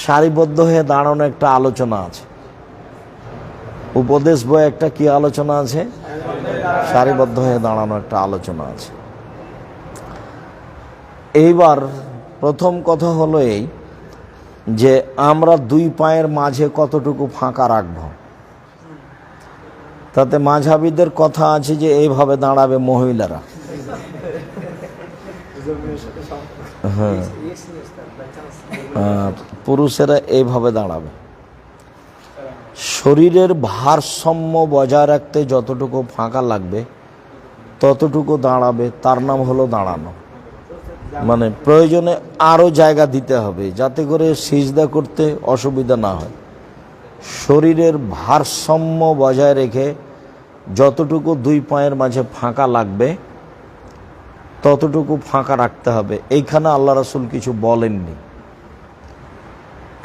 সারিবদ্ধ হয়ে দাঁড়ানো একটা আলোচনা আছে। উপদেশ বই একটা কি আলোচনা আছে? সারিবদ্ধ হয়ে দাঁড়ানো একটা আলোচনা আছে। এইবার প্রথম কথা হলো এই যে আমরা দুই পায়ের মাঝে কতটুকু ফাঁকা রাখব। তাতে মাঝহাবিদের কথা আছে যে এইভাবে দাঁড়াবে মহিলারা, হ্যাঁ, আর পুরুষেরা এইভাবে দাঁড়াবে। শরীরের ভারসাম্য বজায় রাখতে যতটুকু ফাঁকা লাগবে ততটুকু দাঁড়াবে, তার নাম হলো দাঁড়ানো। মানে প্রয়োজনে আরও জায়গা দিতে হবে যাতে করে সিজদা করতে অসুবিধা না হয়। শরীরের ভারসাম্য বজায় রেখে যতটুকু দুই পায়ের মাঝে ফাঁকা লাগবে ততটুকু ফাঁকা রাখতে হবে। এইখানে আল্লাহ রাসূল কিছু বলেননি,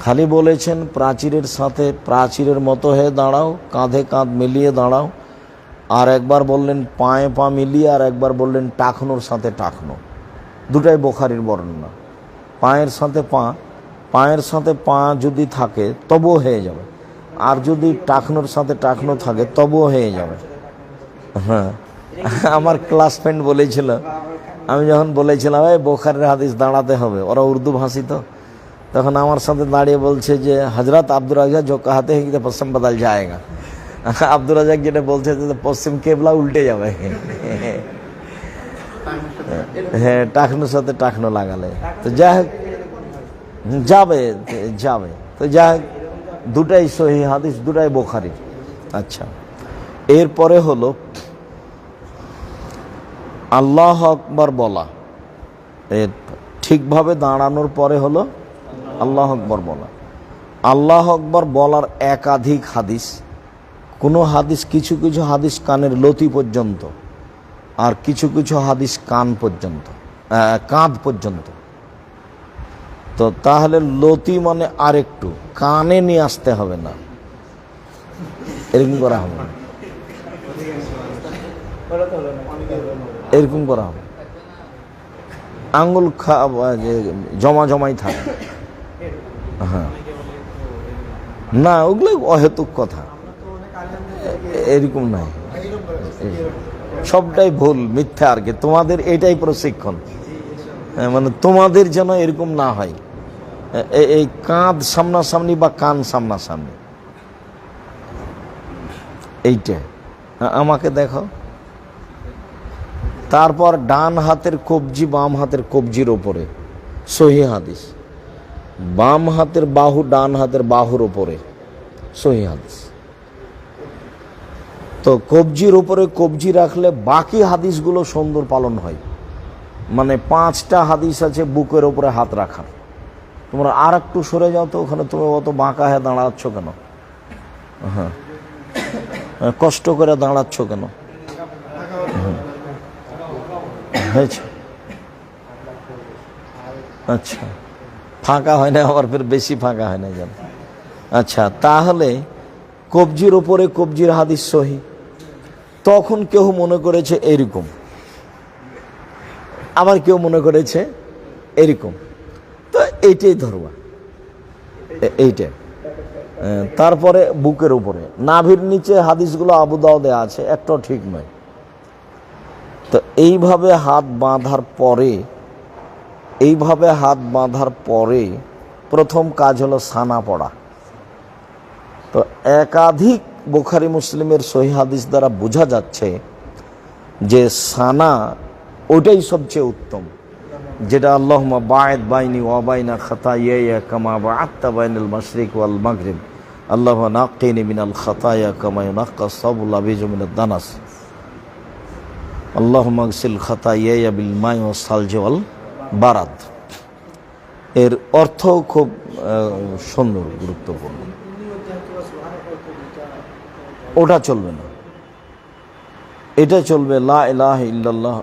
খালি বলেছেন প্রাচীরের সাথে প্রাচীরের মতো হয়ে দাঁড়াও, কাঁধে কাঁধ মিলিয়ে দাঁড়াও। আর একবার বললেন পায়ে পা মিলিয়ে, আর একবার বললেন টাকনোর সাথে টাকনো। দুটাই বুখারীর বর্ণনা। পায়ের সাথে পা, পায়ের সাথে পা যদি থাকে তবুও হয়ে যাবে, আর যদি টাকনোর সাথে টাকনো থাকে তবুও হয়ে যাবে। হ্যাঁ, আমার ক্লাস ফ্রেন্ড বলেছিল, আমি যখন বলেছিলাম এই বুখারীর হাদিস দাঁড়াতে হবে, ওরা উর্দু ভাষী তো, তখন আমার সাথে দাঁড়িয়ে বলছে যে হজরত আব্দুর রাজাক जो कहते हैं कि पश्चिम बदल जाएगा। আব্দুর রাজাক যেটা বলছে যে পশ্চিম কেবলা উল্টে যাবে। হ্যাঁ, টাকনোর সাথে টাকনো লাগালে তো যাই হোক যাবে যাবে। তো যাই হোক, দুটাই সহিহ হাদিস, দুটাই বুখারীর। আচ্ছা, এরপরে হলো আল্লাহ আকবার বলা। এর ঠিকভাবে দাঁড়ানোর পরে হলো আল্লাহ আকবার বলা। আল্লাহ আকবার বলার একাধিক হাদিস, কোনো হাদিস, কিছু কিছু হাদিস কানের লতি পর্যন্ত, আর কিছু কিছু হাদিস কান পর্যন্ত, কাঁধ পর্যন্ত। তো তাহলে লতি মানে আরেকটু কানে নিয়ে আসতে হবে না, এরকম করা হবে না, এরকম করা হবে। আঙ্গুল জমা জমাই থাকে, হ্যাঁ, না ওগুলো অহেতুক কথা, এরকম নাই, সবটাই ভুল, মিথ্যা আর কি। তোমাদের এটাই প্রশিক্ষণ, মানে তোমাদের যেন এরকম না হয়, এই কাঁধ সামনাসামনি বা কান সামনাসামনি, এইটা। আমাকে দেখো। তারপর ডান হাতের কবজি বাম হাতের কবজির ওপরে, সহিহ হাদিস। বাম হাতের বাহু ডান হাতের বাহুর ওপরে, সহিহ হাদিস। তো কবজির ওপরে কবজি রাখলে বাকি হাদিসগুলো সুন্দর পালন হয়। মানে 5টা হাদিস আছে বুকের ওপরে হাত রাখার। তোমরা আর একটু সরে যাও তো, ওখানে তুমি অত বাঁকা হয়ে দাঁড়াচ্ছ কেন? হ্যাঁ, কষ্ট করে দাঁড়াচ্ছ কেন? হয়েছে? আচ্ছা, ফাঁকা হয় না, আবার ফের বেশি ফাঁকা হয় না যেন। আচ্ছা, তাহলে কবজির ওপরে কবজির হাদিস সহিহ। তখন কেউ মনে করেছে এরকম, আবার কেউ মনে করেছে এরকম, তো এইটাই ধরবা, এইটা। তারপরে বুকের উপরে, নাভির নিচে হাদিসগুলো আবু দাউদে আছে, একটাও ঠিক নয়। তো এইভাবে হাত বাঁধার পরে, এইভাবে হাত বাঁধার পরে প্রথম কাজ হলো সানা পড়া। তো একাধিক বুখারী মুসলিমের সহিহ হাদিস দ্বারা বোঝা যাচ্ছে যে সানা ওটাই সবচেয়ে উত্তম, যেটা আল্লাহুম্মা বা'id বাইনি ওয়া বাইনা খাতায়ায়া কামা বা'আদতা বাইনাল মাশরিক ওয়াল মাগরিব, আল্লাহুম্মা নাক্কিনি মিনাল খাতায়া কামা ইউনাক্কাস সাবুল আবিজু মিনাদ দানাস, আল্লাহুম্মা আগসিল খাতায়ায়া বিল মাই ওয়াস সালজি ওয়াল বারাদ। এর অর্থ খুব সুন্দর, গুরুত্বপূর্ণ। ওটা চলবে না, এটা চলবে লা ইলাহা ইল্লাল্লাহ,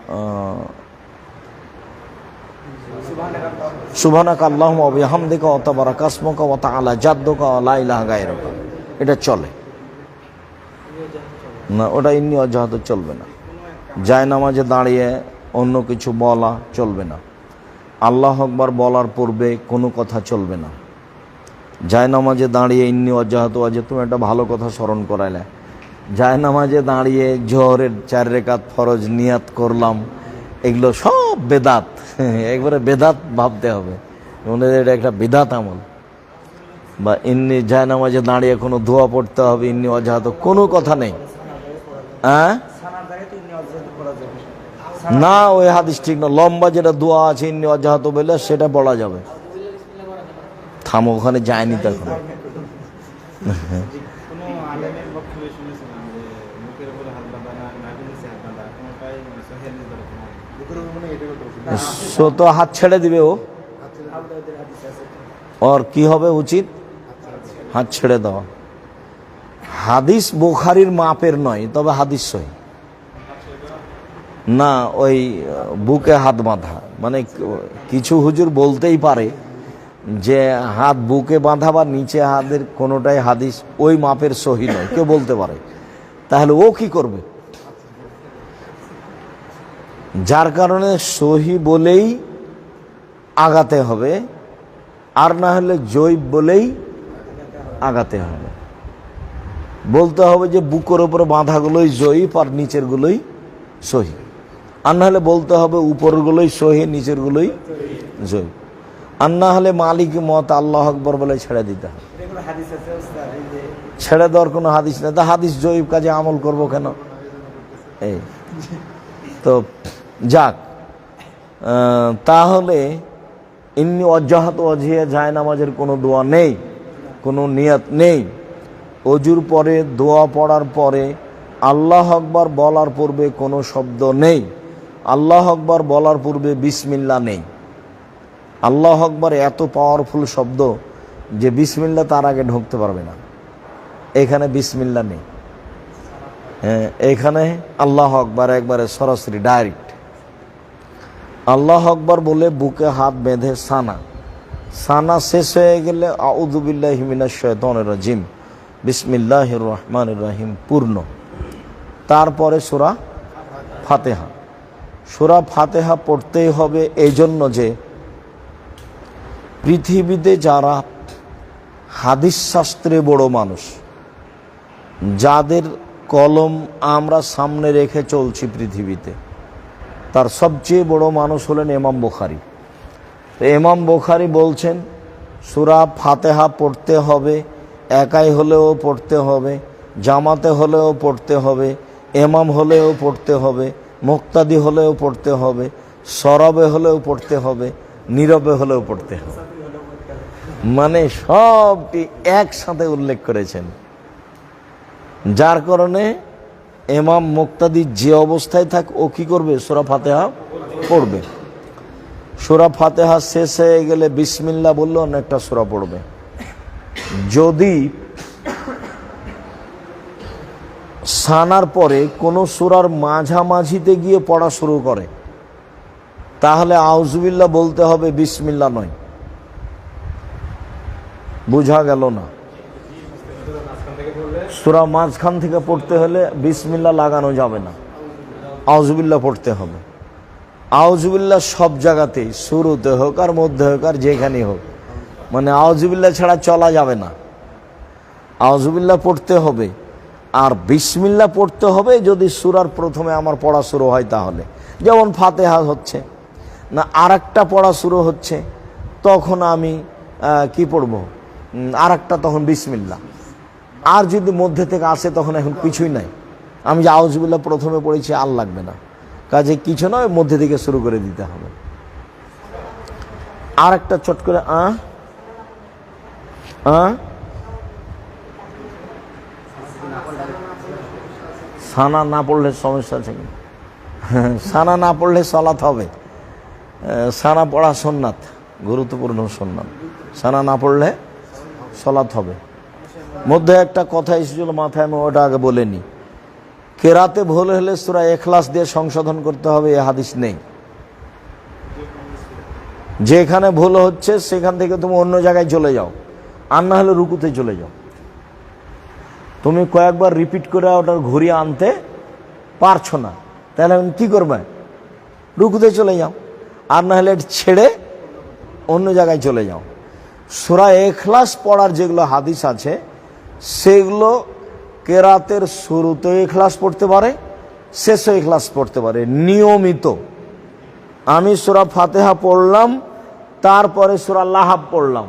সুবহানাকা আল্লাহুম্মা ওয়া বিহামদিকা ওয়া তাবারাকা ইসমুকা ওয়া তাআলা জাদ্দুকা ওয়া লা ইলাহা গায়রুকা, এটা চলে না। ওটা ইন্নী ওয়াজহাত চলবে না। যায় নামাজে দাঁড়িয়ে অন্য কিছু বলা চলবে না। আল্লাহু আকবার বলার পূর্বে কোনো কথা চলবে না। জায়নামাজে দাঁড়িয়ে ইন্নি ওয়াজ্জাহাতু ওয়াজহে, তুমি একটা ভালো কথা স্মরণ করাইলে। জায়নামাজে দাঁড়িয়ে জোহরের 4 রাকাত ফরজ নিয়াত করলাম, এগুলো সব বেদাত, একবারে বেদাত ভাবতে হবে, এটা একটা বেদাত আমল। বা ইন্নি জায়নামাজে দাঁড়িয়ে কোনো দোয়া পড়তে হবে ইন্নি ওয়াজ্জাহাতু, কোনো কথা নেই। হ্যাঁ না, ওই হাদিস ঠিক না। লম্বা যেটা দোয়া আছে ইন্নি ওয়াজ্জাহাতু বলে সেটা বলা যাবে। থামো, ওখানে যায়নি তখন। তো হাত ছেড়ে দিবে ও, আর কি হবে উচিত? হাত ছেড়ে দেওয়া। হাদিস বুখারীর মাপের নয়, তবে হাদিস সহি না। ওই বুকে হাত বাঁধা, মানে কিছু হুজুর বলতেই পারে যে হাত বুকে বাঁধা বা নিচে হাতের কোনোটাই হাদিস ওই মাপের সহি নয়, কেউ বলতে পারে। তাহলে ও কি করবে? যার কারণে সহি বলেই আগাতে হবে, আর না হলে জৈব বলেই আগাতে হবে। বলতে হবে যে বুকের উপরে বাঁধাগুলোই জয়ীফ আর নিচের গুলোই সহি, আর না হলে বলতে হবে উপরগুলোই সহি নিচের গুলোই জয়ীফ, আর না হলে মালিক মত আল্লাহ আকবর বলে ছেড়ে দিতে হবে। ছেড়ে দেওয়ার কোনো হাদিস নেই, তা হাদিস জয়ীফ কাজে আমল করব কেন? এই তো যাক, তাহলে ইন্নি ওয়াজ্জাহাতু ওয়াজহিয়া জায়নামাজের কোনো দোয়া নেই, কোনো নিয়ত নেই। অজুর পরে দোয়া পড়ার পরে আল্লাহ আকবার বলার পূর্বে কোনো শব্দ নেই, আল্লাহ আকবার বলার পূর্বে বিসমিল্লাহ নেই। আল্লাহ আকবার এত পাওয়ারফুল শব্দ যে বিসমিল্লাহ তার আগে ঢুকতে পারবে না, এখানে বিসমিল্লাহ নেই। হ্যাঁ, এখানে আল্লাহ আকবার একবারে সরাসরি ডাইরেক্ট। আল্লাহ আকবার বলে বুকে হাত বেঁধে সানা শেষ হয়ে গেলে আউযু বিল্লাহি মিনাশ শাইতানির রাজিম বিসমিল্লাহির রহমানির রহিম পূর্ণ। তারপরে সূরা ফাতিহা। সূরা ফাতিহা পড়তেই হবে এই জন্য যে পৃথিবীতে যারা হাদিস শাস্ত্রে বড় মানুষ, যাদের কলম আমরা সামনে রেখে চলছি পৃথিবীতে, তার সবচেয়ে বড় মানুষ হলেন ইমাম বুখারী। ইমাম বুখারী বলছেন সূরা ফাতিহা পড়তে হবে, একাই হলেও পড়তে হবে, জামাতে হলেও পড়তে হবে, ইমাম হলেও পড়তে হবে, মুক্তাদি হলেও পড়তে হবে, সরবে হলেও পড়তে হবে, নীরবে হলেও পড়তে হবে। মানে সবটি একসাথে উল্লেখ করেছেন, যার কারণে ইমাম মুক্তাদি যে অবস্থায় থাক ও কি করবে? সূরা ফাতিহা পড়বে। সূরা ফাতিহা শেষ হয়ে গেলে বিসমিল্লাহ বললে অনেকটা সূরা পড়বে। যদি সানার পরে কোনো সূরার মাঝামাঝিতে গিয়ে পড়া শুরু করে, তাহলে আউযুবিল্লাহ বলতে হবে, বিসমিল্লাহ নয়। বুঝা গেল না? সূরা মাঝখান থেকে পড়তে হলে বিসমিল্লাহ লাগানো যাবে না, আউযুবিল্লাহ পড়তে হবে। আউযুবিল্লাহ সব জায়গাতেই, শুরুতে হোক আর মধ্যে হোক আর যেখানে হোক, মানে আউযুবিল্লাহ ছাড়া চলা যাবে না। আউযুবিল্লাহ পড়তে হবে, আর বিসমিল্লাহ পড়তে হবে যদি সূরার প্রথমে আমার পড়া শুরু হয় তাহলে। যেমন ফাতিহা হচ্ছে না, আর একটা পড়া শুরু হচ্ছে, তখন আমি কি পড়ব? আর একটা, তখন বিসমিল্লাহ। আর যদি মধ্যে থেকে আসে তখন এখন কিছুই নাই, আমি যে আউযুবিল্লাহ প্রথমে পড়েছি আর লাগবে না, কাজে কিছু নয়, মধ্যে থেকে শুরু করে দিতে হবে। আর একটা চট করে সানা না পড়লে সমস্যা আছে কি? সানা না পড়লে সালাত হবে। সানা পড়া সুন্নাত, গুরুত্বপূর্ণ সুন্নাত। সানা না পড়লে সালাত হবে। মধ্যে একটা কথা এসেছিল মাথায়, আমি ওটা আগে বলিনি। কেরাতে ভুল হলে সূরা ইখলাস দিয়ে সংশোধন করতে হবে, এ হাদিস নেই। যেখানে ভুল হচ্ছে সেখান থেকে তুমি অন্য জায়গায় চলে যাও, আর না হলে রুকুতে চলে যাও। তুমি কয়েকবার রিপিট করে ওটার ঘুরিয়ে আনতে পারছো না, তাহলে কি করবে? রুকুতে চলে যাও, আর না হলে ছেড়ে অন্য জায়গায় চলে যাও। সূরা ইখলাস পড়ার যেগুলো হাদিস আছে সেগুলো কেরাতের শুরুতে ইখলাস পড়তে পারে, শেষে ইখলাস পড়তে পারে নিয়মিত। আমি সূরা ফাতিহা পড়লাম, তারপরে সূরা লাহাব পড়লাম,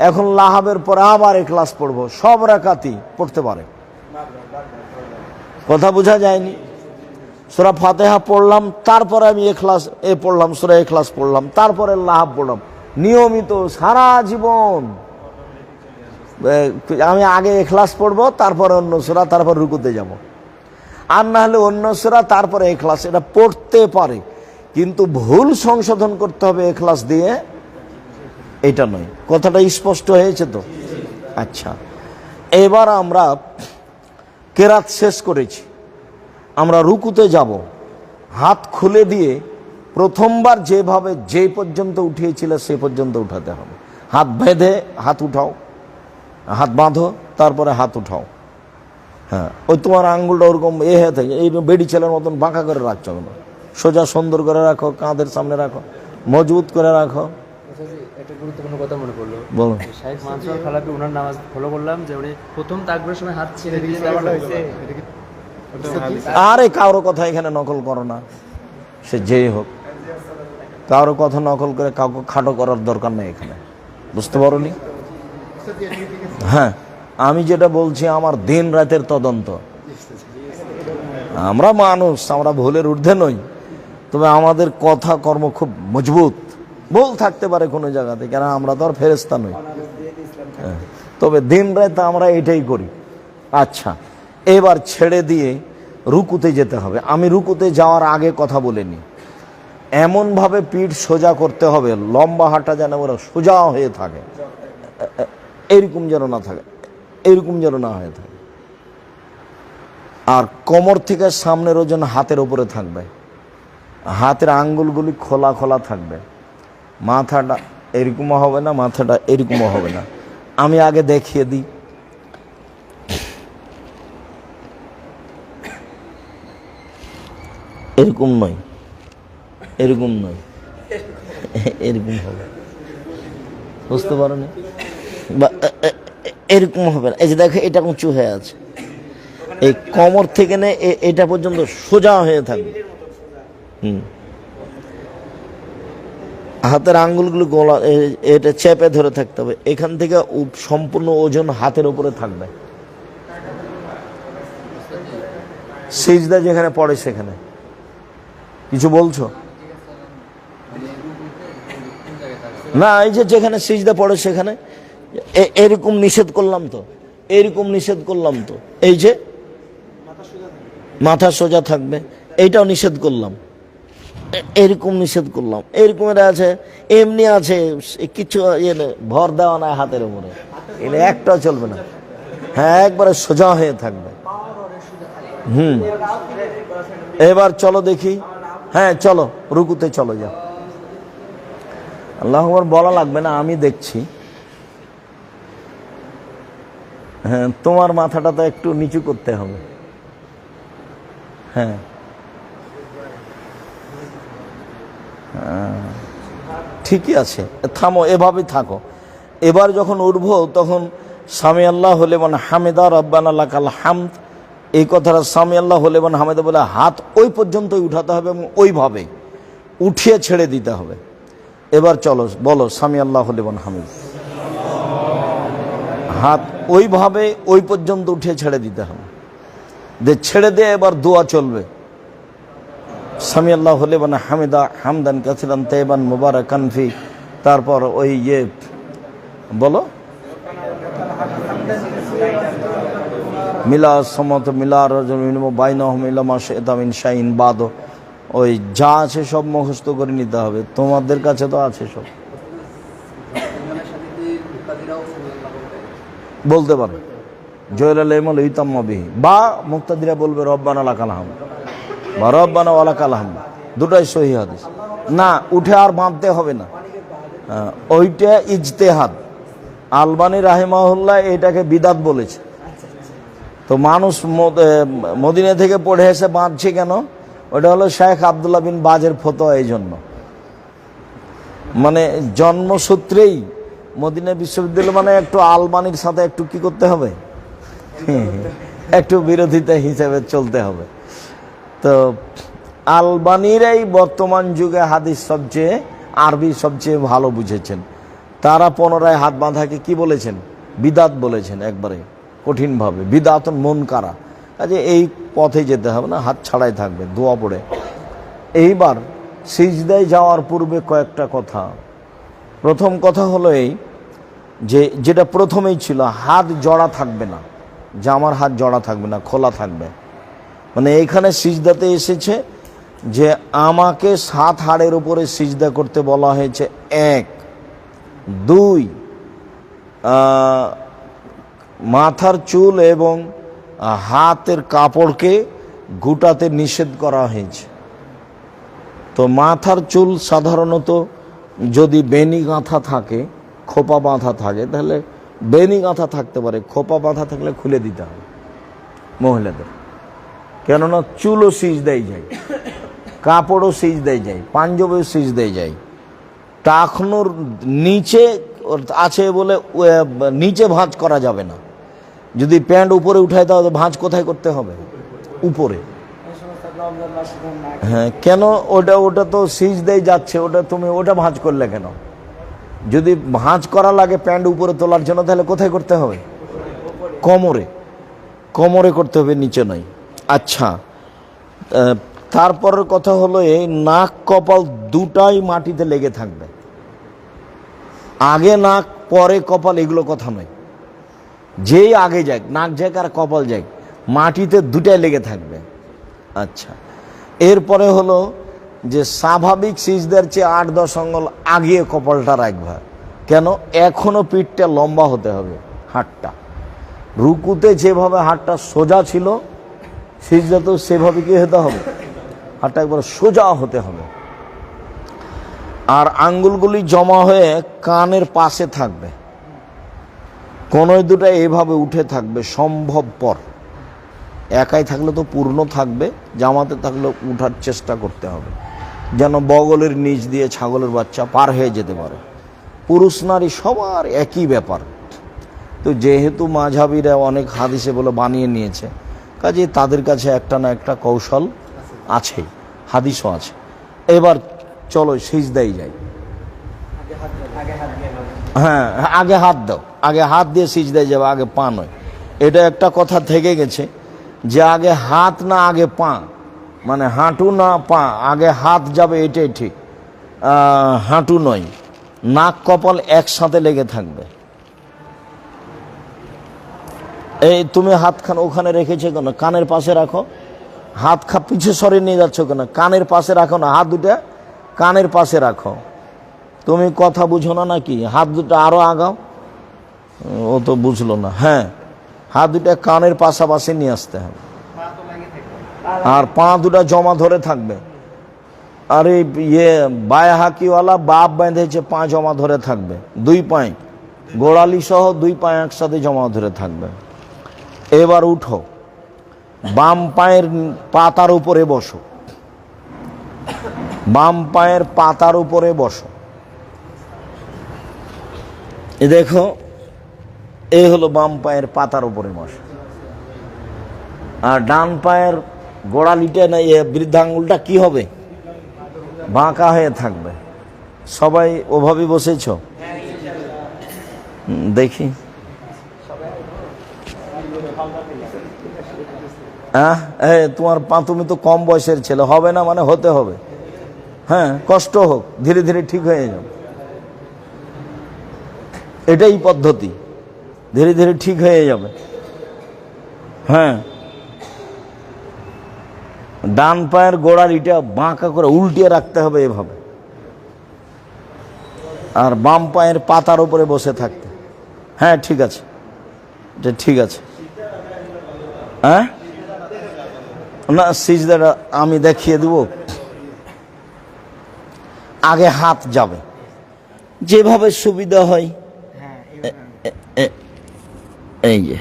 এখন লাহাবের পরে আবার ইখলাস পড়বো, সব রাকাতই পড়তে পারে। কথা বোঝা যায়নি? সূরা ফাতিহা পড়লাম, তারপরে আমি ইখলাস পড়লাম, সূরা ইখলাস পড়লাম, তারপরে লাহাব পড়লাম, নিয়মিত সারা জীবন। আমি আগে ইখলাস পড়বো, তারপরে অন্য সূরা, তারপর রুকুতে যাব। আর না হলে অন্য সূরা তারপরে ইখলাস, এটা পড়তে পারে, কিন্তু ভুল সংশোধন করতে হবে ইখলাস দিয়ে, এটা নয়। কথাটা স্পষ্ট হয়েছে তো? আচ্ছা, এবার আমরা কেরাত শেষ করেছি, আমরা রুকুতে যাব। হাত খুলে দিয়ে প্রথমবার যেভাবে যে পর্যন্ত উঠিয়েছিল সে পর্যন্ত উঠাতে হবে। হাত বেঁধে হাত উঠাও, হাত বাঁধো, তারপরে হাত উঠাও। হ্যাঁ, ওই তোমার আঙ্গুলটা ওরকম হয়ে থাকে, এই বেড়ি ছেলের মতন বাঁকা করে রাখছো না, সোজা সুন্দর করে রাখো, কাঁধের সামনে রাখো, মজবুত করে রাখো। একটা গুরুত্বপূর্ণ কথা মনে পড়লো, বলো। শাইখ মানসুর খালাপি ওনার নামাজ ফলো করলাম যে উনি প্রথম তাকবীরের সময় হাত ছেড়ে দিয়ে আরে কারো কথা এখানে নকল করো না, সে যেই হোক, কারো কথা নকল করে কাউকে খাটো করার দরকার নেই এখানে, বুঝতে পারো নি? হ্যাঁ, আমি যেটা বলছি আমার দিন রাতের তদন্ত। আমরা মানুষ, আমরা ভুলের ঊর্ধ্বে নই, তবে আমাদের কথা কর্ম খুব মজবুত। ভুল থাকতে পারে কোনো জায়গাতে, কেন আমরা তো আর ফেরেশতা নই। তবে দিন রাত আমরা এটাই করি। আচ্ছা, এবার ছেড়ে দিয়ে রুকুতে যেতে হবে। আমি রুকুতে যাওয়ার আগে কথা বলে নিই, এমনভাবে পিঠ সোজা করতে হবে, লম্বা হাঁটা যেন ওরা সোজা হয়ে থাকে, এইরকম যেন না থাকে, এইরকম যেন না হয়ে থাকে। আর কোমর থেকে সামনের ওজন হাতের উপরে থাকবে, হাতের আঙ্গুলগুলি খোলা খোলা থাকবে, মাথাটা এরকমও হবে না, মাথাটা এরকমও হবে না। আমি আগে দেখিয়ে দিই। এরকম নয়, এরকম নয়, এরকম হবে, বুঝতে পারো না? বা এরকম হবে না। এই যে দেখো, এটা উঁচু হয়ে আছে, এই কোমর থেকে নে এটা পর্যন্ত সোজা হয়ে থাকবে। হাতের আঙ্গুলগুলো গলা এটা চেপে ধরে থাকতে হবে, এখান থেকে সম্পূর্ণ ওজন হাতের উপরে থাকবে। সিজদা যেখানে পড়ে সেখানে কিছু বলছো না? এই যে যেখানে সিজদা পড়ে সেখানে এরকম নিষেধ করলাম তো, এরকম নিষেধ করলাম তো, এই যে মাথা সোজা থাকবে, এইটাও নিষেধ করলাম, এরকম নিষেধ করলাম। এরকম এটা আছে, এমনি আছে, কিছু ভর দেওয়া নাই হাতের উপরে, এটা একটাও চলবে না। হ্যাঁ, একবারে সোজা হয়ে থাকবে। এবার চলো দেখি। হ্যাঁ চলো, রুকুতে চলো, যাও। আল্লাহু আকবার বলা লাগবে না, আমি দেখছি। হ্যাঁ, তোমার মাথাটা তো একটু নিচু করতে হবে। হ্যাঁ, ঠিকই আছে, থামো, এভাবেই থাকো। এবার যখন উঠবো তখন সামি আল্লাহু লিমান হামিদা রব্বানা লাকাল হামদ, এই কথাটা সামি আল্লাহু লিমান হামিদা বলে হাত ওই পর্যন্তই উঠাতে হবে এবং ওইভাবে উঠিয়ে ছেড়ে দিতে হবে। এবার চলো বলো সামি আল্লাহু লিমান হামিদ, হাত ওইভাবে ওই পর্যন্ত উঠিয়ে ছেড়ে দিতে হবে। ছেড়ে দিয়ে এবার দোয়া চলবে, সামি আল্লাহু লিমান হামিদা হামদান কাসিরান তাইয়িবান মুবারাকান ফি, তারপর ওই বলো মিলা সমত মিলা রাজুল বাইনাহুম ইলা মা শাইতা মিন শাইইন বাদ, ওই যা আছে সব মুখস্থ করে নিতে হবে। তোমাদের কাছে তো আছে সব, বলতে পারো জয়লাল ইমাল ইতাম্মা বিহি, বা মুক্তাদিরা বলবে রব্বানা লাকাল হামদ বা রব্বানা ওয়া লাকাল হামদ, দুটাই সহিহ হাদিস। না উঠে আর বাঁধতে হবে না, ওইটা ইজতেহাদ। আলবানী রাহিমাহুল্লাহ এটাকে বিদাত বলেছে। তো মানুষ মদিনা থেকে পড়ে এসে বাঁধছে কেন? ওটা হলো শেখ আব্দুল্লাহ বিন বাজের ফতোয়া। এই জন্য মানে জন্মসূত্রেই মদিনা বিশ্ববিদ্যালয় মানে একটু আলবানির সাথে একটু কি করতে হবে, একটু বিরোধিতা হিসেবে চলতে হবে। তো আলবানিরাই বর্তমান যুগে হাদিস সবচেয়ে, আরবি সবচেয়ে ভালো বুঝেছেন। তারা পুনরায় হাত বাঁধাকে কি বলেছেন, বিদাত বলেছেন, একবারে কঠিনভাবে, বিদাতন মন কারা। কাজে এই পথে যেতে হবে না, হাত ছাড়াই থাকবে, দোয়া পড়ে। এইবার সিজদায় যাওয়ার পূর্বে কয়েকটা কথা। প্রথম কথা হলো এই যে, যেটা প্রথমেই ছিল, হাত জড়া থাকবে না, জামার হাত জড়া থাকবে না, খোলা থাকবে। মানে এইখানে সিজদাতে এসেছে যে আমাকে 7 হাড়ের উপরে সিজদা করতে বলা হয়েছে, 1। 2, মাথার চুল এবং হাতের কাপড়কে গুটাতে নিষেধ করা হয়েছে। তো মাথার চুল সাধারণত যদি বেনি গাঁথা থাকে, খোপা বাঁধা থাকে, তাহলে বেনি গাঁথা থাকতে পারে, খোপা বাঁধা থাকলে খুলে দিতে হবে মহিলাদের। কেননা চুলও সিজদায় যায়, কাপড়ও সিজদায় যায়, পাঞ্জাবিও সিজদায় যায়। টাকনুর নিচে আছে বলে নিচে ভাঁজ করা যাবে না। যদি প্যান্ট উপরে উঠায় তাহলে ভাঁজ কোথায় করতে হবে, উপরে। হ্যাঁ, কেন? ওটা তো সিজদায় যাচ্ছে, ওটা তুমি ওটা ভাঁজ করলে কেন? যদি ভাঁজ করা লাগে প্যান্ট উপরে তোলার জন্য, তাহলে কোথায় করতে হবে, কোমরে, কোমরে করতে হবে, নিচে নয়। আচ্ছা, তারপরের কথা হলো এই, নাক কপাল দুটাই মাটিতে লেগে থাকবে। আগে নাক পরে কপাল এগুলো কথা নয়। যেই আগে যাক, নাক যাক আর কপাল যাক, মাটিতে দুটাই লেগে থাকবে। আচ্ছা, এরপরে হলো যে স্বাভাবিক সিজদার চেয়ে 8-10 আঙ্গুল আগিয়ে কপালটা রাখবে। কেন? এখনো পিঠটা লম্বা হতে হবে, হাতটা। রুকুতে যেভাবে হাতটা সোজা ছিল, সিজদাতেও সেভাবে কি হতে হবে, হাতটা একবার সোজা হতে হবে। আর আঙ্গুলগুলি জমা হয়ে কানের পাশে থাকবে, কোনোই দুটা এভাবে উঠে থাকবে সম্ভবপর। একাই থাকলে তো পূর্ণ থাকবে, জামাতে থাকলে উঠার চেষ্টা করতে হবে, যেন বগলের নিচ দিয়ে ছাগলের বাচ্চা পার হয়ে যেতে পারে। পুরুষ নারী সবার একই ব্যাপার। তো যেহেতু মাঝহাবিরা অনেক হাদিসে বলে বানিয়ে নিয়েছে, কাজে তাদের কাছে একটা না একটা কৌশল আছে, হাদিসও আছে। এবার চলো সিজদাই যাই। হ্যাঁ, আগে হাত দাও, আগে হাত দিয়ে সিজদায় যাবে, আগে পা নয়। এটা একটা কথা থেকে গেছে যে আগে হাত না আগে পা, মানে হাঁটু না পা, আগে হাত যাবে, এটাই ঠিক। হাঁটু নয়, নাক কপাল একসাথে লেগে থাকবে। এই তুমি হাতখান ওখানে রেখেছো কেন? কানের পাশে রাখো। হাত পিছে সরে নিয়ে যাচ্ছ কেন? কানের পাশে রাখো না, হাত দুটা কানের পাশে রাখো। তুমি কথা বুঝো না নাকি? হাত দুটা আরো আগাও। ও তো বুঝলো না। হ্যাঁ, হাত দুটা কানের পাশাপাশি নিয়ে আসতে হবে, আর পা দুটা জমা ধরে থাকবে। আর এই বায়া হাকিওয়ালা বাপ বেঁধেছে, পা জমা ধরে থাকবে, 2 পায়ে গোড়ালি সহ 2 পায়ে একসাথে জমা ধরে থাকবে। এবার উঠো, বাম পায়ের পাতার উপরে বসো, বাম পায়ের পাতার উপরে বসো। এ দেখো, এই হলো বাম পায়ের পাতার উপরে বসো। আর ডান পায়ের গোড়ালিটা না, বৃদ্ধাঙ্গুলটা কি হবে, বাঁকা হয়ে থাকবে। সবাই ওভাবে বসেছ? দেখি, তোমার পা, তুমি তো কম বয়সের ছেলে, হবে না মানে হতে হবে। হ্যাঁ, কষ্ট হোক, ধীরে ধীরে ঠিক হয়ে যাবে, এটাই পদ্ধতি, ধীরে ধীরে ঠিক হয়ে যাবে। হ্যাঁ, ডান পায়ের গোড়ালিটা বাঁকা করে উল্টিয়ে রাখতে হবে এভাবে, আর বাম পায়ের পাতার উপরে বসে থাকতে। হ্যাঁ, ঠিক আছে, এটা ঠিক আছে। হ্যাঁ, না, সিজদাটা আমি দেখিয়ে দেব। আগে হাত যাবে, যেভাবে সুবিধা হয়। এই যে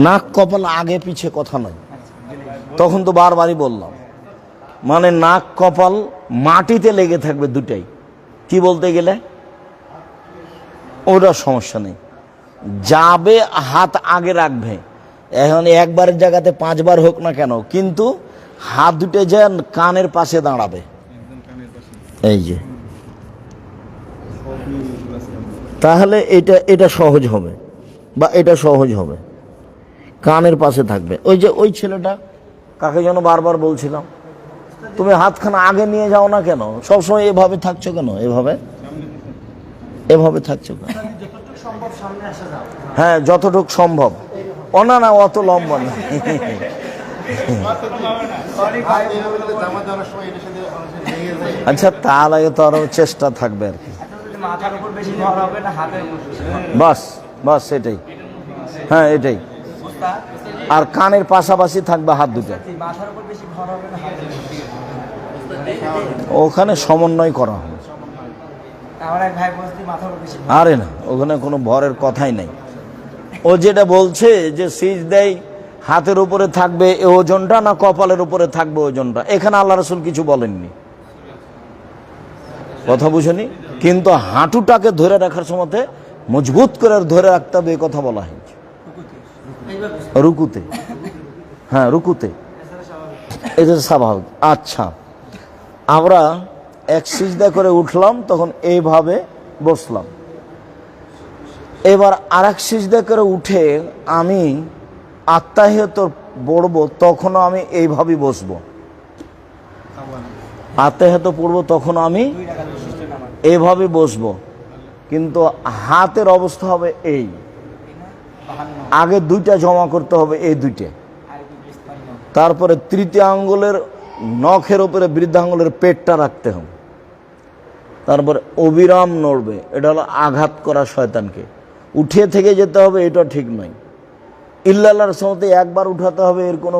নাক কপাল আগে পিছে কথা নয়, তখন তো বারবারই বললাম। মানে নাক কপাল মাটিতে লেগে থাকবে দুটাই। কি বলতে গেলে ওটা সমস্যা নেই, যাবে হাত আগে রাখবে। এখন একবারের জায়গাতে 5 বার হোক না কেন, কিন্তু হাত দুটো যে কানের পাশে দাঁড়াবে, এই যে, তাহলে এটা সহজ হবে, বা এটা সহজ হবে, কানের পাশে থাকবে। ওই যে ওই ছেলেটা, কাকে যেন বারবার বলছিলাম, তুমি হাতখানা আগে নিয়ে যাও না কেন, সবসময় এভাবে থাকছো কেন, এভাবে থাকছো কেন? হ্যাঁ, যতটুকু সম্ভব। না অত লম্বা না। আচ্ছা, তাহলে তো আরো চেষ্টা থাকবে আর কি। বাস সেটাই, হ্যাঁ এটাই। আর কানের পাশাপাশি থাকবে হাত দুটো, ওখানে সমন্বয় করা হবে। আরে না, ওখানে কোনো ভরের কথাই নাই। ও যেটা বলছে যে সিজদায় হাতের উপরে থাকবে এই ওজনটা, না কপালের উপরে থাকবে ওজনটা, এখানে আল্লাহ রাসূল কিছু বলেননি, কথা বুঝেনি। কিন্তু হাঁটুটাকে ধরে রাখার সময়তে মজবুত করে ধরে রাখতে হবে, এই কথা বলা হয়েছে রুকুতে। হ্যাঁ, রুকুতে, এটা স্বাভাবিক। আচ্ছা, আমরা এক সিজদা করে উঠলাম, তখন এইভাবে বসলাম। এবার আর এক সিজদা করে উঠে আমি আত্তাহিয়াত পড়ব, তখনও আমি এইভাবেই বসবো। আত্তাহিয়াত পড়ব, তখন আমি এইভাবে বসবো, কিন্তু হাতের অবস্থা হবে এই, আগে দুইটা জমা করতে হবে, এই দুইটা। তারপরে তৃতীয় আঙ্গুলের নখের উপরে বৃদ্ধাঙ্গুলের পেটটা রাখতে হবে। তারপরে অবিরাম নড়বে, এটা হলো আঘাত করা শয়তানকে। উঠিয়ে থেকে যেতে হবে, এটা ঠিক নয়। ইল্লাল্লাহর সমতে একবার উঠাতে হবে, এর কোনো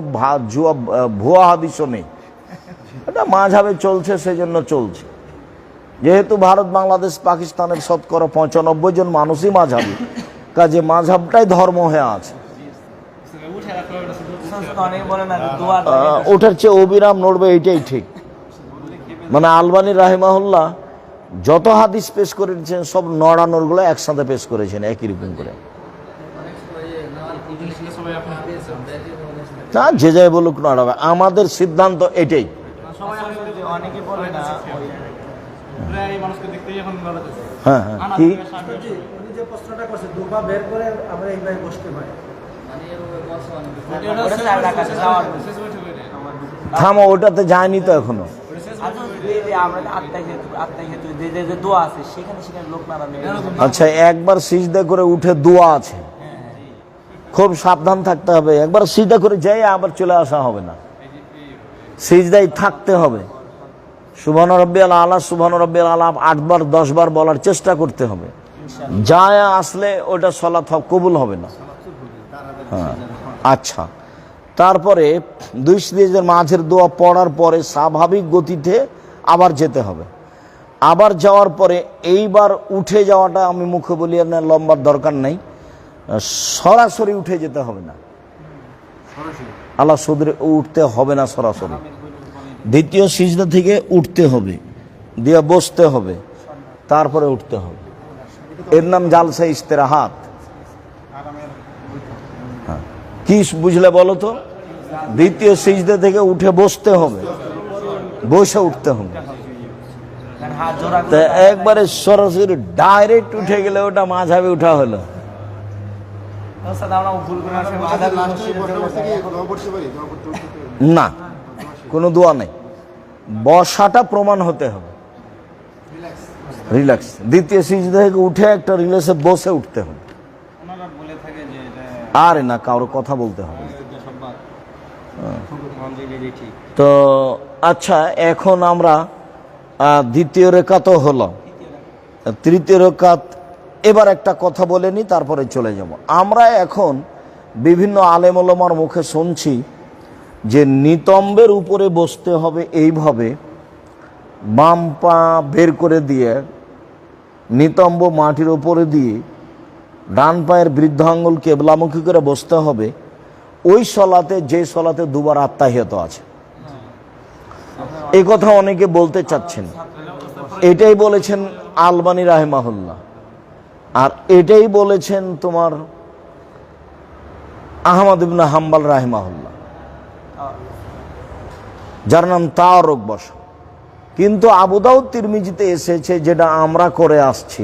ভুয়া হাদিসও নেই। এটা মাঝহাবে চলছে, সেজন্য চলছে। যেহেতু ভারত, বাংলাদেশ, পাকিস্তানের শতকরা 95 জন মানুষই মাঝহাবি, কাজে মাঝহাবটাই ধর্ম হয়ে আছে। ওঠার চেয়ে অবিরাম নড়বে, এইটাই ঠিক। মানে আলবানী রাহিমাহুল্লাহ যত হাদিস পেশ করেছেন, সব নড়ানোর গুলো একসাথে পেশ করেছেন একই রকম করে। না, যে যাই বলুক নড়াবে, আমাদের সিদ্ধান্ত এটাই। হ্যাঁ হ্যাঁ, কি থামো, ওটাতে যায়নি তো এখনো। আচ্ছা, একবার সিজদা করে উঠে দোয়া আছে, খুব সাবধান থাকতে হবে। একবার সিজদা করে যাই আবার চলে আসা হবে না, সিজদায় থাকতে হবে। সুবহান রাব্বিয়াল আলা, সুবহান রাব্বিয়াল আলা 8 বার 10 বার বলার চেষ্টা করতে হবে। যায় আসলে ওটা সালাত কবুল হবে না। হ্যাঁ, আচ্ছা, তারপরে 2 সিজদার মাঝের দোয়া পড়ার পরে স্বাভাবিক গতিতে আবার যেতে হবে। আবার যাওয়ার পরে এইবার উঠে যাওয়াটা আমি মুখে বলি না, লম্বার দরকার নাই, সরাসরি উঠে যেতে হবে না, আল্লাহ সুদরে উঠতে হবে না সরাসরি। দ্বিতীয় সিজদা থেকে উঠতে হবে, দিয়ে বসতে হবে, তারপরে উঠতে হবে। এর নাম জালসা ইস্তেরাহাত। কি বুঝলে বলো তো? দ্বিতীয় সিজদা থেকে উঠে বসতে হবে, বসে উঠতে হবে। একবারে সরাসরি ডাইরেক্ট উঠে গেলে ওটা মাঝাবে উঠা হলো। না, কোনো দোয়া নেই, বসাটা প্রমাণ হতে হবে, রিল্যাক্স। দ্বিতীয় সিজদা থেকে উঠে একটা রিল্যাক্সে বসে উঠতে হবে। আরে না, কারো কথা বলতে হবে। তো আচ্ছা, এখন আমরা দ্বিতীয় রেখাতও হলো, তৃতীয় রেখাত এবার একটা কথা বলে নি, তারপরে চলে যাব। আমরা এখন বিভিন্ন আলেম ওলামার মুখে শুনছি যে নিতম্বের উপরে বসতে হবে এইভাবে, বাম পা বের করে দিয়ে নিতম্ব মাটির উপরে দিয়ে ডান পায়ের বৃদ্ধাঙ্গুল কেবলামুখী করে বসতে হবে। ওই সলাতে, যে সলাতে 2 বার আত্তাহিয়াত আছে, এই কথা অনেকে বলতে চাচ্ছেন। এটাই বলেছেন আলবানী রাহিমাহুল্লাহ। আর এটাই বলেছেন তোমার আহমদ ইবনে হাম্বল রাহিমাহুল্লাহ, যার নাম তাওয়ারুক বসা। কিন্তু আবু দাউদ তিরমিজিতে এসেছে যেটা আমরা করে আসছি,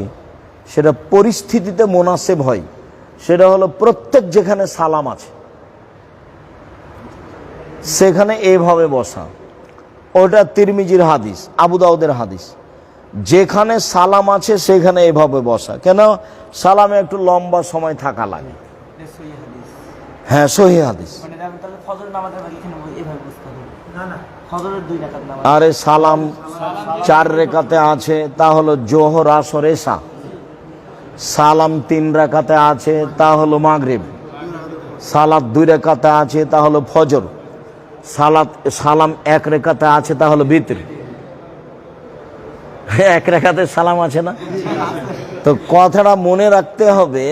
সেটা পরিস্থিতিতে মুনাসিব হয়। সেটা হলো প্রত্যেক যেখানে সালাম আছে সেখানে এইভাবে বসা। ওটা তিরমিজির হাদিস, আবু দাউদের হাদিস। যেখানে সালাম আছে সেখানে এভাবে বসা। কেন? সালামে একটু লম্বা সময় থাকা লাগে। হ্যাঁ, সহিহ হাদিস। আরে সালাম 4 রেখাতে আছে, তা হলো জোহর, আসর, এশা। সালাম 3 রেখাতে আছে, তা হলো মাগরিব। সালাত 2 রেখাতে আছে, তা হলো ফজর। সালাম 1 রেখাতে আছে, তা হলো বিতর। 1 রেখাতে সালাম আছে না? তো কথাটা মনে রাখতে হবে,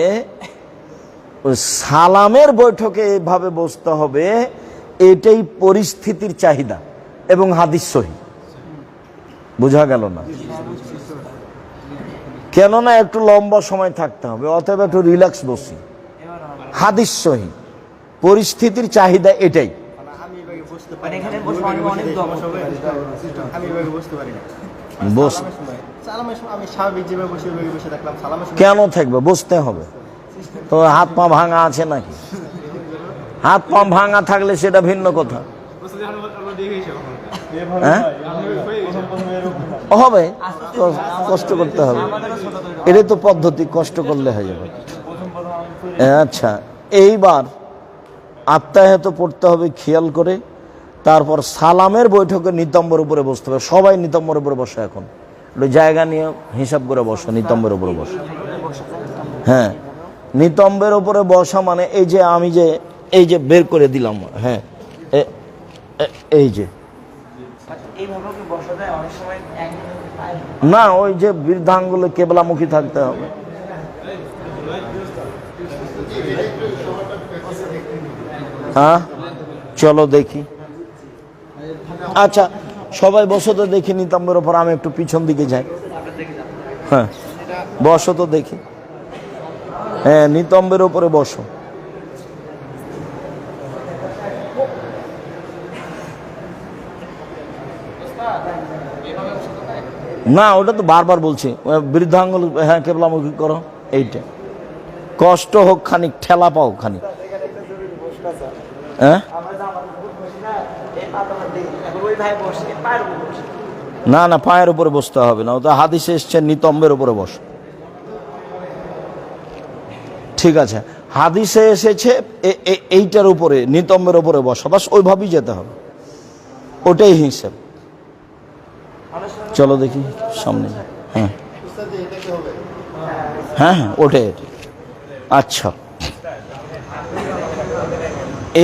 সালামের বৈঠকে এভাবে বসতে হবে। এটাই পরিস্থিতির চাহিদা এবং হাদিস সহি। বোঝা গেল না? কেননা একটু লম্বা সময় থাকতে হবে, অথবা একটু রিল্যাক্স বসি। হাদিস সহি, পরিস্থিতির চাহিদা এটাই। কেন থাকবে? বসতে হবে তো। হাত পা ভাঙা আছে নাকি? হাত পা ভাঙা থাকলে সেটা ভিন্ন কথা। হ্যাঁ, হবে, কষ্ট করতে হবে। এটা তো পদ্ধতি, কষ্ট করলে হয়ে যাবে। আচ্ছা, এইবার আত্মায়াত পড়তে হবে খেয়াল করে। তারপর সালামের বৈঠকে নিতম্বের উপরে বসতে হবে। সবাই নিতম্বের উপরে বসে। এখন জায়গা নিয়ে হিসাব করে বসো, নিতম্বের উপরে বসো। হ্যাঁ, নিতম্বের উপরে বসা মানে এই যে বের করে দিলাম। হ্যাঁ, এই যে না, ওই যে বৃদ্ধাঙ্গুলে কেবলামুখী থাকতে হবে। হ্যাঁ, চলো দেখি। আচ্ছা, সবাই বসো তো দেখি নিতম্বের ওপর। আমি একটু পিছন দিকে যাই। হ্যাঁ, বসো তো দেখি। হ্যাঁ, নিতম্বের ওপরে বসো। না, ওটা তো বারবার বলছি, বৃদ্ধাঙ্গুল হ্যাঁ কেবলামুখী করো। এইটা কষ্ট হোক খানিক, ঠেলা পাও খানিক। হ্যাঁ, না না, পায়ের উপরে বসতে হবে না। ওটা হাদিসে এসছে নিতম্বের উপরে বস। ঠিক আছে, হাদিসে এসেছে এইটার উপরে, নিতম্বের উপরে বসা। বাস ওইভাবেই যেতে হবে, ওটাই হিসেব। চলো দেখি সামনে। হ্যাঁ হ্যাঁ হ্যাঁ, ওটাই। আচ্ছা,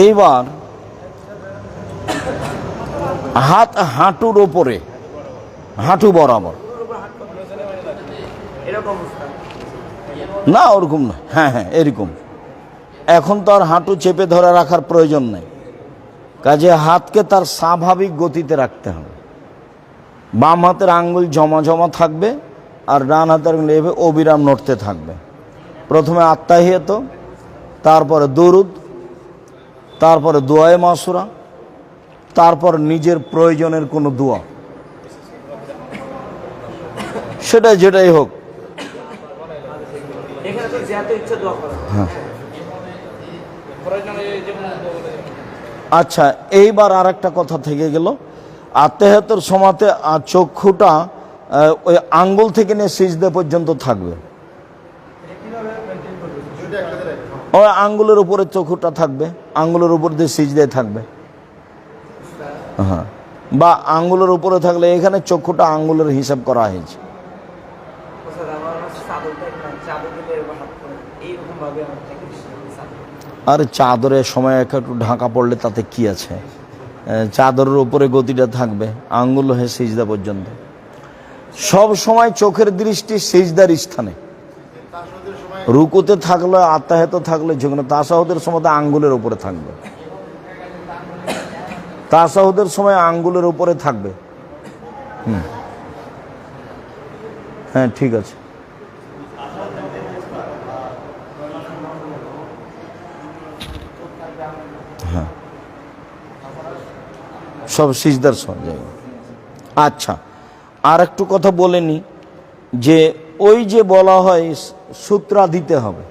এইবার হাত হাঁটুর ওপরে, হাঁটু বরাবর। না, ওরকম না। হ্যাঁ হ্যাঁ, এরকম। এখন তো আর হাঁটু চেপে ধরে রাখার প্রয়োজন নেই, কাজে হাতকে তার স্বাভাবিক গতিতে রাখতে হবে। বাম হাতের আঙ্গুল জমা জমা থাকবে, আর ডান হাতের আঙ্গুল এভাবে অবিরাম নড়তে থাকবে। প্রথমে আত্তাহিয়াত, তারপরে দরুদ, তারপরে দোয়ায়ে মাসুরা, তারপর নিজের প্রয়োজনের কোনো দোয়া, সেটা যেটাই হোক। হ্যাঁ, আচ্ছা, এইবার আর একটা কথা থেকে গেল। আত্মাহিয়াতের সময়তে চক্ষুটা ওই আঙ্গুল থেকে নিয়ে সিজদা পর্যন্ত থাকবে। ওই আঙ্গুলের উপরে চক্ষুটা থাকবে, আঙ্গুলের উপর দিয়ে সিজদায় থাকবে। হ্যাঁ, বা আঙ্গুলের উপরে থাকলে এখানে চক্ষুটা আঙ্গুলের হিসাব করা হয়েছে। আর চাদরের সময় একটু ঢাকা পড়লে তাতে কি আছে? চাদরের উপরে গতিটা থাকবে, আঙ্গুল হয়ে সিজদা পর্যন্ত। সব সময় চোখের দৃষ্টি সিজদার স্থানে। রুকুতে থাকলে, আত্তাহিয়াতে থাকলে, যেখানে তাশাহুদের সময় আঙ্গুলের উপরে থাকবে। তাশাহুদের সময় আঙ্গুলের উপরে থাকবে। হ্যাঁ, ঠিক আছে। হ্যাঁ, সব সিজদার সব জায়গায়। আচ্ছা, আর একটু কথা বলে নি, যে ওই যে বলা হয় সূত্রা দিতে হবে,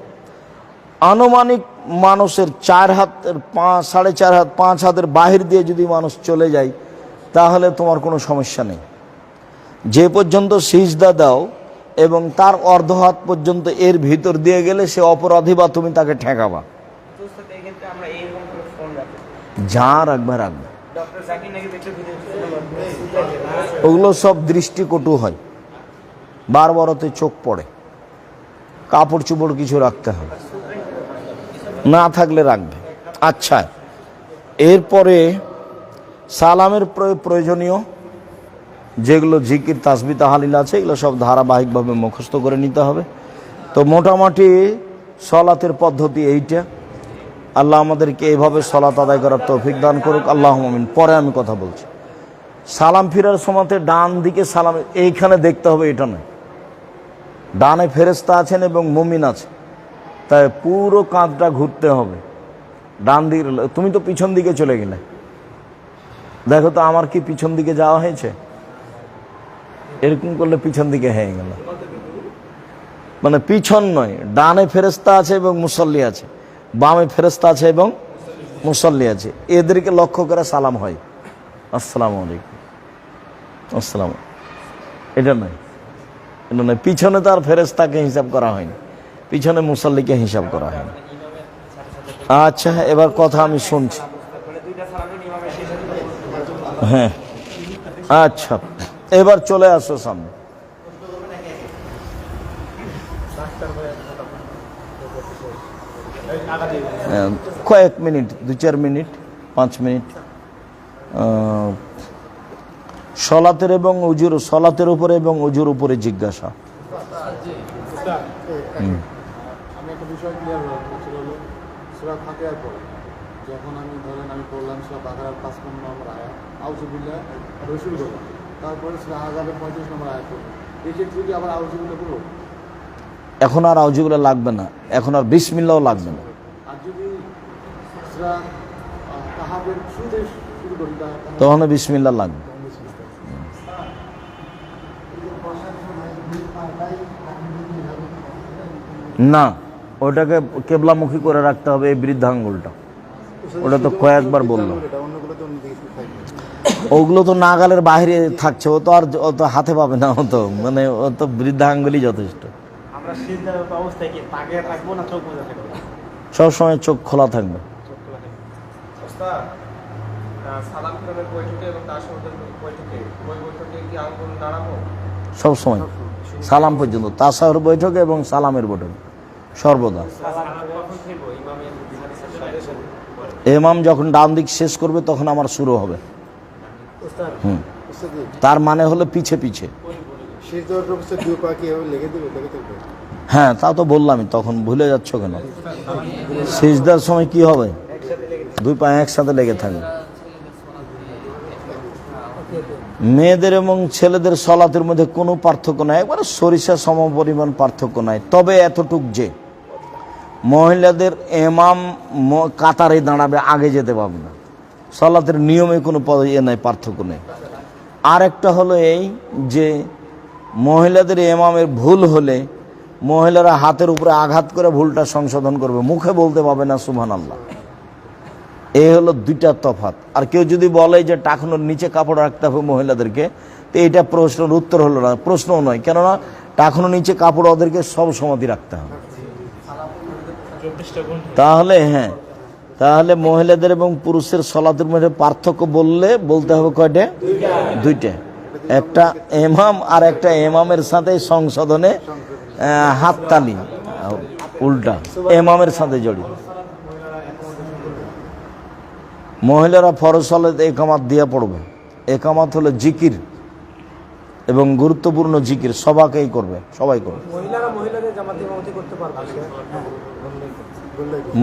আনুমানিক মানুষের 4 হাতের 4.5 হাত 5 হাতের বাহির দিয়ে যদি মানুষ চলে যায় তাহলে তোমার কোনো সমস্যা নেই। যে পর্যন্ত সিজদা দাও এবং তার অর্ধ হাত পর্যন্ত এর ভিতর দিয়ে গেলে সে অপরাধী বা তুমি তাকে ঠেকাবা। যা রাখবে রাখবে, ওগুলো সব দৃষ্টিকটু হয়, বারবারতে চোখ পড়ে। কাপড় চোপড় কিছু রাখতে হবে, না থাকলে রাখবে। আচ্ছা, এরপরে সালামের প্রয়োজনীয় যেগুলো জিকির তাসবিহ তাহলিল আছে এগুলো সব ধারাবাহিকভাবে মুখস্থ করে নিতে হবে। তো মোটামুটি সলাতের পদ্ধতি এইটা। আল্লাহ আমাদেরকে এইভাবে সলাত আদায় করার তৌফিক দান করুক, আল্লাহুম্মা আমিন। পরে আমি কথা বলছি। সালাম ফিরার সময়তে ডান দিকে সালাম এইখানে দেখতে হবে, এটা নয়। ডানে ফেরেশতা আছেন এবং মুমিন আছে, তাই পুরো কাঁধটা ঘুরতে হবে ডান দিকে। তুমি তো পিছন দিকে চলে গেলে, দেখো তো আমার কি পিছন দিকে যাওয়া হয়েছে? এরকম করলে পিছন দিকে হয়ে গেল, মানে পিছন নয়, ডানে ফেরেশতা আছে এবং মুসল্লি আছে, বামে ফেরেশতা আছে এবং মুসল্লি আছে, এদেরকে লক্ষ্য করে সালাম হয়, আসসালামু আলাইকুম, আসসালাম। এটা নয়, এটা নয়। পিছনে তো আর ফেরেশতাকে হিসাব করা হয়নি, পিছনে মুসল্লিকে হিসাব করা হয়নি। আচ্ছা, এবার কথা আমি শুনছি। হ্যাঁ, আচ্ছা, এবার চলে আসো সামনে। কয়েক মিনিট, 2-4 মিনিট, 5 মিনিট। সলাতের এবং উজুর, সলাতের উপরে এবং উজুর উপরে জিজ্ঞাসা। আমি একটা বিষয় ক্লিয়ার হলো সূরা ফাতিহার পর যখন আমি ধরেন আমি পড়লাম সূরা বাকারার 5 নম্বর আয়াত আউযুবিল্লাহ পড়ে শুরু করলাম, তারপরে সূরা আযাবের 35 নম্বর আয়াত পড়লাম, এই ক্ষেত্রে কি আবার আউযুবিল্লাহ পড়ব? এখন আর আউযুবিল্লাহ লাগবে না, এখন আর বিসমিল্লাহও লাগবে না। আর যদি সূরা কাহাফের শুরুতে শুরু করি তখন বিসমিল্লাহ লাগবে না। ওটাকে কেবলামুখী করে রাখতে হবে, এই বৃদ্ধা আঙ্গুলটা। ওটা তো কয়েকবার বললো। ওগুলো তো নাগালের বাইরে থাকছে, ও তো আর ও তো হাতে পাবে না, ও তো মানে ও তো বৃদ্ধা আঙ্গুলই যথেষ্ট। আমরা সিজদারত অবস্থায় কি তাকে রাখবো না চোখ বন্ধ থাকবে? সব সময় চোখ খোলা থাকবে। ওস্তাদ, সালাম ফিরানোর বৈঠকে এবং তার সাথে বৈঠকে ওই বৈঠকে কি আঙ্গুল নাড়াবো? সব সময় সালাম পর্যন্ত, তাশাহুর বৈঠকে এবং সালামের বৈঠকে সর্বদা। ইমাম যখন ডান দিক শেষ করবে তখন আমার শুরু হবে। তার মানে হলো পিছে পিছে। হ্যাঁ, তা তো বললামই, তখন ভুলে যাচ্ছ কেন? সিজদার সময় কি হবে? 2 পা একসাথে লেগে থাকবে। মেয়েদের এবং ছেলেদের সলাতের মধ্যে কোনো পার্থক্য নাই, একবারে সরিষা সম পরিমাণ পার্থক্য নাই। তবে এতটুক যে মহিলাদের ইমাম কাতারে দাঁড়াবে, আগে যেতে পারবে না। সলাতের নিয়মে কোনো নাই, পার্থক্য নেই। আর একটা হলো এই যে মহিলাদের ইমামের ভুল হলে মহিলারা হাতের উপরে আঘাত করে ভুলটা সংশোধন করবে, মুখে বলতে পারবে না সুবহানাল্লাহ। এই হলো 2টা তফাৎ। আর কেউ যদি বলে যে টাকনোর নিচে কাপড় রাখতে হবে মহিলাদেরকে, তো এটা প্রশ্নের উত্তর হলো না, প্রশ্নও নয়। কেননা টাকনোর নিচে কাপড় ওদেরকে সব সমাধি রাখতে হবে। তাহলে হ্যাঁ, তাহলে মহিলাদের এবং পুরুষের সলাতের মধ্যে পার্থক্য বলতে হবে কয়টা? 2টা। একটা ইমাম আর একটা ইমামের সাথে সংশোধনে হাততালি উল্টা ইমামের সাথে জড়িত। মহিলারা ফরজ সালাত একামাত দিয়ে পড়বে। একামাত হলো জিকির এবং গুরুত্বপূর্ণ জিকির, সবাই করবে। মহিলারা মহিলাদের জামাতে ইমামতি করতে পারবে?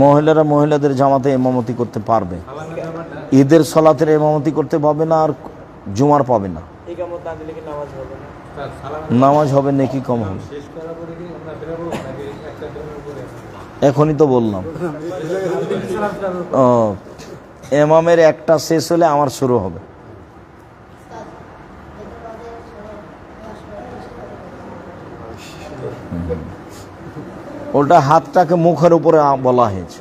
মহিলারা মহিলাদের জামাতে ইমামতি করতে পারবে, ঈদের সলাতের ইমামতি করতে পারবে না, আর জুমার পাবে না। ইকামত না দিলে কি নামাজ হবে না? নামাজ হবে, নেকি কম হবে। এখনই তো বললাম। ও, এমামের একটা শেষ হলে আমার শুরু হবে। ওটা হাতটাকে মুখের উপরে বলা হয়েছে।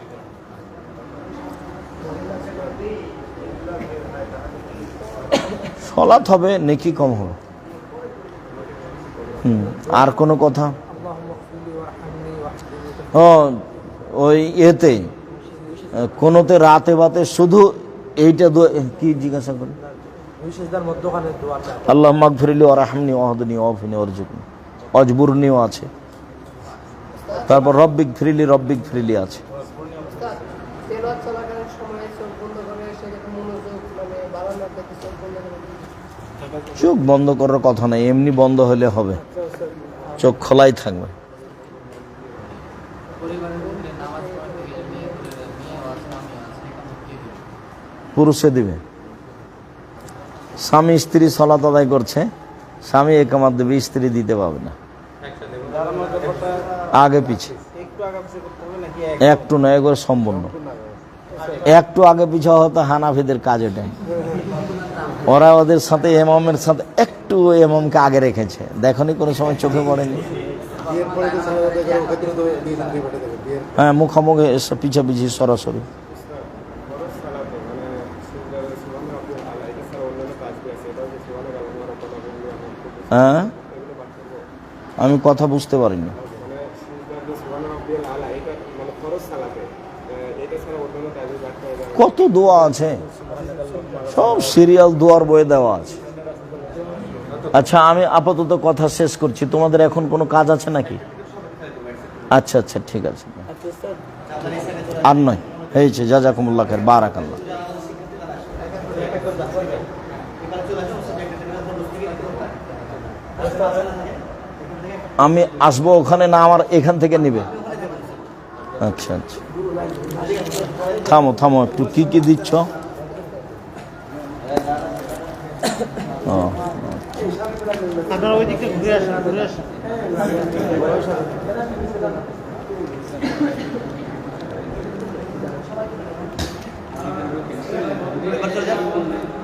সলাৎ হবে, নেকি কম হবে। আর কোনো কথা? ও, ওই এতে কোনোতে রাতে বাতে শুধু এইটা কি জিজ্ঞাসা করি? আল্লাহ মাগফিরলি ওয়া রাহমনি ওয়া হদনি ওয়া আফিনি ওয়ারজুকনি, অজবুরনিও আছে। তারপর রব্বিক ফিরিলি আছে। চোখ বন্ধ করার কথা নাই, এমনি বন্ধ হলে হবে, চোখ খোলাই থাকবে। পুরুষে দিবে। স্বামী স্ত্রী সালাত আদায় করছে, স্বামী একামত দেবে, স্ত্রী দিতে পারবে না। আগে পিছে একটু নয়, একবার সম্পূর্ণ। একটু আগে পিছে হয়তো হানাফিদের কাজ এটা। ওরা ওদের সাথে এমামের সাথে একটু এমামকে আগে রেখেছে, দেখনি কোনো সময় চোখে পড়েনি। হ্যাঁ, মুখামুখি পিছাপিছি সরাসরি। হ্যাঁ, আমি কথা বুঝতে পারিনি। কত দোয়া আছে, সব সিরিয়াল দোয়ার বইয়ে দেওয়া আছে। আচ্ছা, আমি আপাতত কথা শেষ করছি। তোমাদের এখন কোনো কাজ আছে নাকি? আচ্ছা আচ্ছা, ঠিক আছে। আর নয়, হয়েছে। জাযাকুমুল্লাহ খাইর, বারাকাল্লাহ। আমি আসবো ওখানে না, আমার এখান থেকে নিবে? আচ্ছা আচ্ছা, থামো থামো একটু। কি কি দিচ্ছ?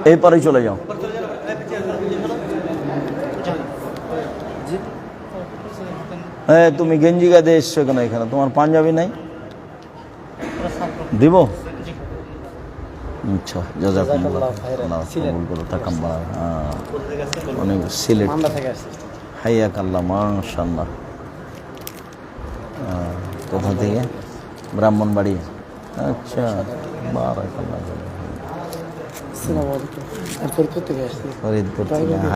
এই পারে চলে যাও। হ্যাঁ, তুমি গেঞ্জি গায়ে দিয়ে এসছো কেন এখানে? তোমার পাঞ্জাবি নাই? দিব? আচ্ছা, জাযাকুমুল্লাহ তাকাব্বাল। অনেক সিলেট হাইয়াকাল্লাহ, মাশাআল্লাহ। কোথা থেকে? ব্রাহ্মণবাড়ি। আচ্ছা, বারাকাল্লাহ। ফরিদপুর থেকে